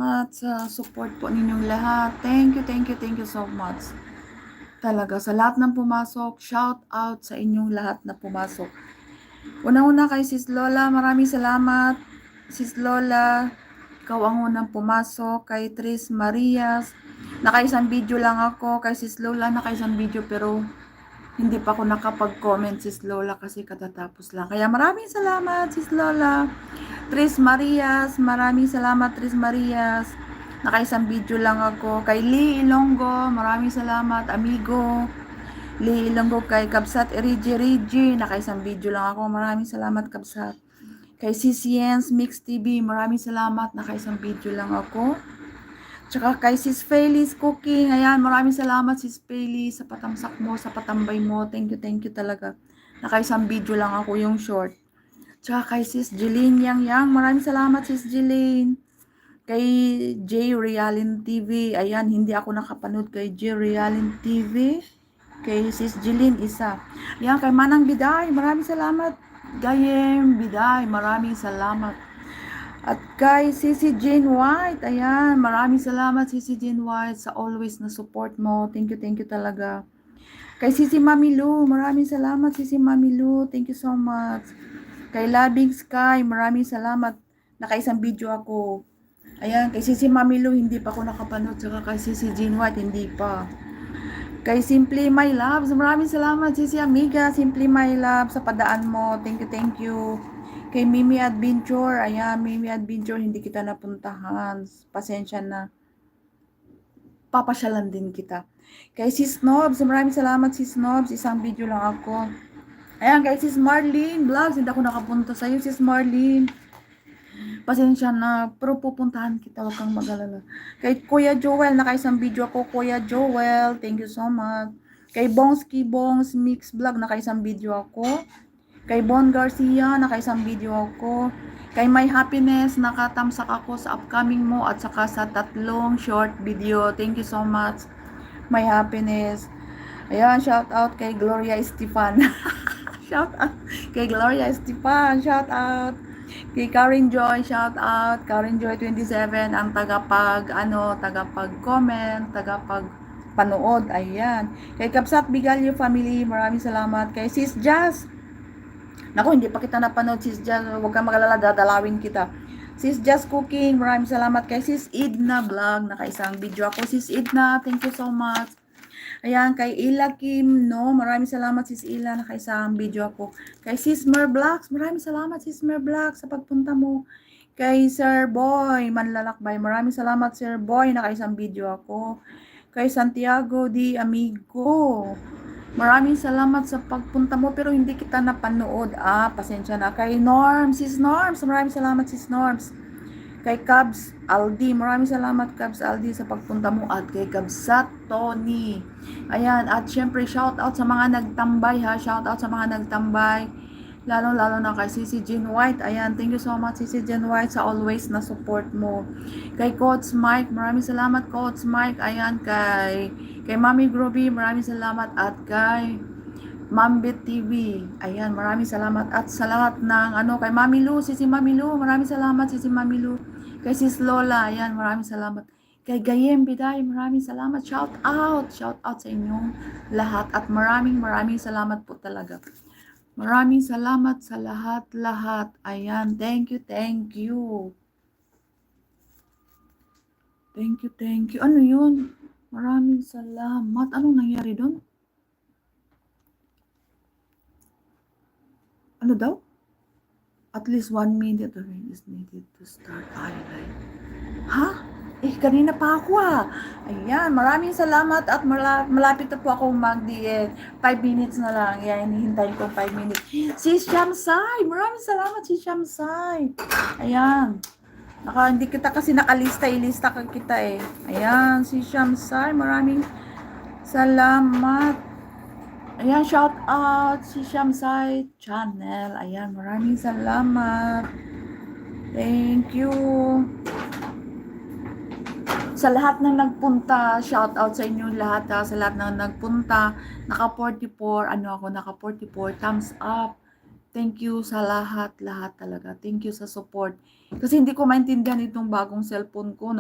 salamat sa support po ninyong lahat. Thank you so much. Talaga, sa lahat ng pumasok, shout out sa inyong lahat na pumasok. Una-una kay Sis Lola, maraming salamat. Sis Lola, ikaw ang unang pumasok. Kay Tris Marias, nakaisang video lang ako. Kay Sis Lola, nakaisang video pero hindi pa ako nakapag-comment, Sis Lola, kasi katatapos lang. Kaya maraming salamat, Sis Lola. Tris Marias, maraming salamat, Tris Marias. Nakaisang video lang ako. Kay Lee Ilonggo, maraming salamat, amigo. Lee Ilonggo, kay Kabsat Rigi, nakaisang video lang ako. Maraming salamat, Kabsat. Kay Sisiens Mix TV, maraming salamat, nakaisang video lang ako. Tsaka kay Sis Feliz Cooking, ayan, maraming salamat Sis Feliz sa patamsak mo, sa patambay mo. Thank you talaga. Nakaisang video lang ako, yung short. Tsaka kay Sis Jeline Yang, maraming salamat Sis Jeline. Kay J Realin TV, ayan, hindi ako nakapanood kay J Realin TV. Kay Sis Jeline isa. Ayan, kay Manang Biday, maraming salamat. Gayem Biday, maraming salamat. At kay Sisi Jane White, ayan, maraming salamat Sisi Jane White sa always na support mo. Thank you talaga. Kay Sisi Mami Lu, maraming salamat Sisi Mami Lu. Thank you so much. Kay Loving Sky, maraming salamat. Nakaisang video ako. Ayan, kay Sisi Mami Lu, hindi pa ako nakapanood. Saka kay Sisi Jane White, hindi pa. Kay Simply My Love, maraming salamat Sisi Amiga, Simply My Love, sa padaan mo. Thank you. Kay Mimi Adventure, ayan, Mimi Adventure, hindi kita napuntahan. Pasensya na. Papasyalan din kita. Kay Sis Nobs, maraming salamat Sis Nobs, isang video lang ako. Ayan, kay Sis Marlene Vlogs, hindi ako nakapunta sa'yo, Sis Marlene. Pasensya na, pero pupuntahan kita, huwag kang mag-alala. Kay Kuya Joel, nakaisang video ako, Kuya Joel, thank you so much. Kay Bongs Mix Vlog, nakaisang video ako. Kay Bon Garcia, nakaisang video ako. Kay My Happiness, nakatamsak ako sa upcoming mo at saka sa 3 short video. Thank you so much, My Happiness. Ayan, shout out kay Gloria Estefan. Shout out kay Gloria Estefan, shout out. Kay Karen Joy, shout out. Karen Joy 27, ang tagapag-comment, tagapag-panood. Ayan. Kay Kapsat Bigalyo Family, maraming salamat. Kay Sis Jazz, naku, hindi pa kita napanood, Sis Jazz. Huwag kang magalala, dadalawin kita. Sis Jazz Cooking, maraming salamat. Kay Sis Idna Vlog, nakaisang video ako. Sis Idna, thank you so much. Ayan, kay Ila Kim, no, maraming salamat Sis Ila, nakaisang video ako. Kay Sis Mer Blacks, maraming salamat Sis Mer Blacks sa pagpunta mo. Kay Sir Boy Manlalakbay, maraming salamat Sir Boy, nakaisang video ako. Kay Santiago Di Amigo, maraming salamat sa pagpunta mo pero hindi kita napanood. Pasensya na. Kay Norms, Sis Norms, maraming salamat Sis Norms. Kay Cubs Aldi, maraming salamat Cubs Aldi sa pagpunta mo. At kay Cubsat Tony, ayan, at syempre shout out sa mga nagtambay ha, shout out sa mga nagtambay, lalo na kay Sisi Jean White. Ayan, thank you so much Sisi Jean White sa always na support mo. Kay Coach Mike, maraming salamat Coach Mike. Ayan, kay Mami Groby, maraming salamat. At kay Mambit TV, ayan, maraming salamat. At sa lahat ng kay Mami Lu, Sisi Mami Lu, maraming salamat Sisi Mami Lu. Kay Sis Lola, ayan, maraming salamat. Kay Gayem Biday, maraming salamat. Shout out sa inyong lahat. At maraming salamat po talaga. Maraming salamat sa lahat. Ayan, thank you. Thank you. Ano yun? Maraming salamat. Anong nangyari doon? Ano daw? At least 1 minute is needed to start highlight. Ha? Kanina pa ako Ayan, maraming salamat at malapit na po ako mag-diet. 5 minutes na lang. Ayan, hinihintayin ko 5 minutes. Si Shamsai, maraming salamat si Shamsai. Ayan. Hindi kita kasi nakalista, ilista ka kita Ayan, si Shamsai, maraming salamat. Ayan, shout out si Shamsai Channel. Ayan, maraming salamat. Thank you. Sa lahat ng nagpunta, shout out sa inyo lahat sa lahat ng nagpunta. Naka 44 thumbs up. Thank you sa lahat talaga. Thank you sa support. Kasi hindi ko maintindihan itong bagong cellphone ko.